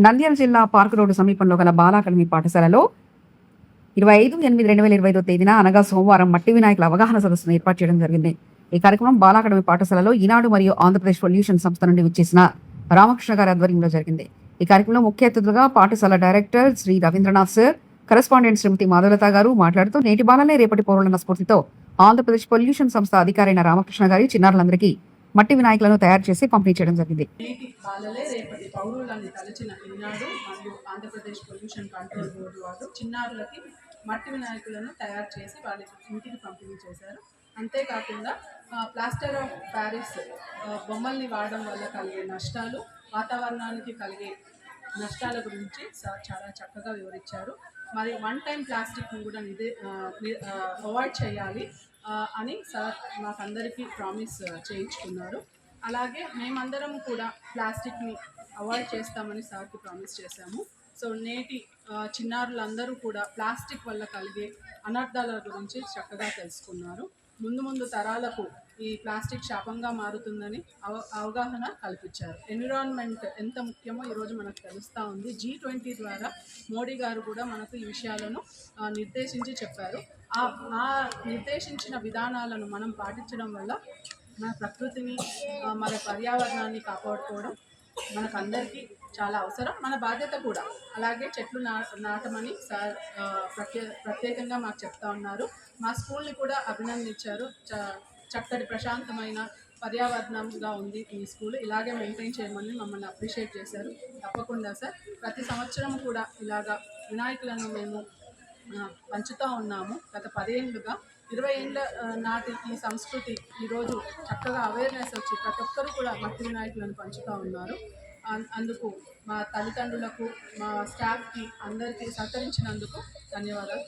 నంద్యాల జిల్లా park road సమీపంలో గల బాల అకాడమీ పాఠశాలలో 25/8/2025 తేదీన అనగా సోమవారం మట్టి వినాయకుల అవగాహన సదస్సును ఏర్పాటు చేయడం జరిగింది. ఈ కార్యక్రమం బాల అకాడమీ పాఠశాలలో ఈనాడు మరియు ఆంధ్రప్రదేశ్ పొల్యూషన్ సంస్థ నుండి విచ్చేసిన రామకృష్ణ గారి ఆధ్వర్యంలో జరిగింది. ఈ కార్యక్రమంలో ముఖ్య అతిథులుగా పాఠశాల director Shri Ravindranath sir, correspondent Shrimati Madhavalatha garu మాట్లాడుతూ నేటి బాలలే రేపటి పౌరులన్న స్ఫూర్తితో ఆంధ్రప్రదేశ్ పొల్యూషన్ సంస్థ అధికారైన రామకృష్ణ గారి చిన్నారులందరికీ మట్టి వినాయకులను తయారు చేసి పంపిణీ చేయడం జరిగింది. నేటి బాలలే రేపటి పౌరులని తలచిన ఈనాడు మరియు ఆంధ్రప్రదేశ్ పొల్యూషన్ కంట్రోల్ బోర్డు వారు చిన్నారులకి మట్టి వినాయకులను తయారు చేసి వాళ్ళకి ఇంటికి పంపిణీ చేశారు. అంతేకాకుండా ప్లాస్టర్ ఆఫ్ ప్యారిస్ బొమ్మల్ని వాడడం వల్ల కలిగే నష్టాలు, వాతావరణానికి కలిగే నష్టాల గురించి సార్ చాలా చక్కగా వివరించారు. మరి వన్ టైం ప్లాస్టిక్ని కూడా అవాయిడ్ చేయాలి అని సార్ మాకందరికీ ప్రామిస్ చేయించుకున్నారు. అలాగే మేమందరం కూడా ప్లాస్టిక్ని అవాయిడ్ చేస్తామని సార్కి ప్రామిస్ చేశాము. సో నేటి చిన్నారులందరూ కూడా ప్లాస్టిక్ వల్ల కలిగే అనర్థాల గురించి చక్కగా తెలుసుకున్నారు. ముందు తరాలకు ఈ ప్లాస్టిక్ శాపంగా మారుతుందని అవగాహన కల్పించారు. ఎన్విరాన్మెంట్ ఎంత ముఖ్యమో ఈరోజు మనకు తెలుస్తూ ఉంది. G20 ద్వారా మోడీ గారు కూడా మనకు ఈ విషయాలను నిర్దేశించి చెప్పారు. ఆ నిర్దేశించిన విధానాలను మనం పాటించడం వల్ల మన ప్రకృతిని, మన పర్యావరణాన్ని కాపాడుకోవడం మనకందరికీ చాలా అవసరం, మన బాధ్యత కూడా. అలాగే చెట్లు నాటమని సార్ ప్రత్యేకంగా మాకు చెప్తా ఉన్నారు. మా స్కూల్ని కూడా అభినందించారు. చక్కటి ప్రశాంతమైన పర్యావరణంగా ఉంది ఈ స్కూల్, ఇలాగే మెయింటైన్ చేయమని మమ్మల్ని అప్రిషియేట్ చేశారు. తప్పకుండా సార్, ప్రతి సంవత్సరం కూడా ఇలాగా వినాయకులను మేము పంచుతూ ఉన్నాము. గత 10 ఏళ్ళుగా 20 ఏళ్ళ నాటి ఈ సంస్కృతి ఈరోజు చక్కగా అవేర్నెస్ వచ్చి ప్రతి ఒక్కరు కూడా మట్టి వినాయకులను పంచుతూ ఉన్నారు. అందుకు మా తల్లిదండ్రులకు, మా స్టాఫ్కి అందరికీ సహకరించినందుకు ధన్యవాదాలు.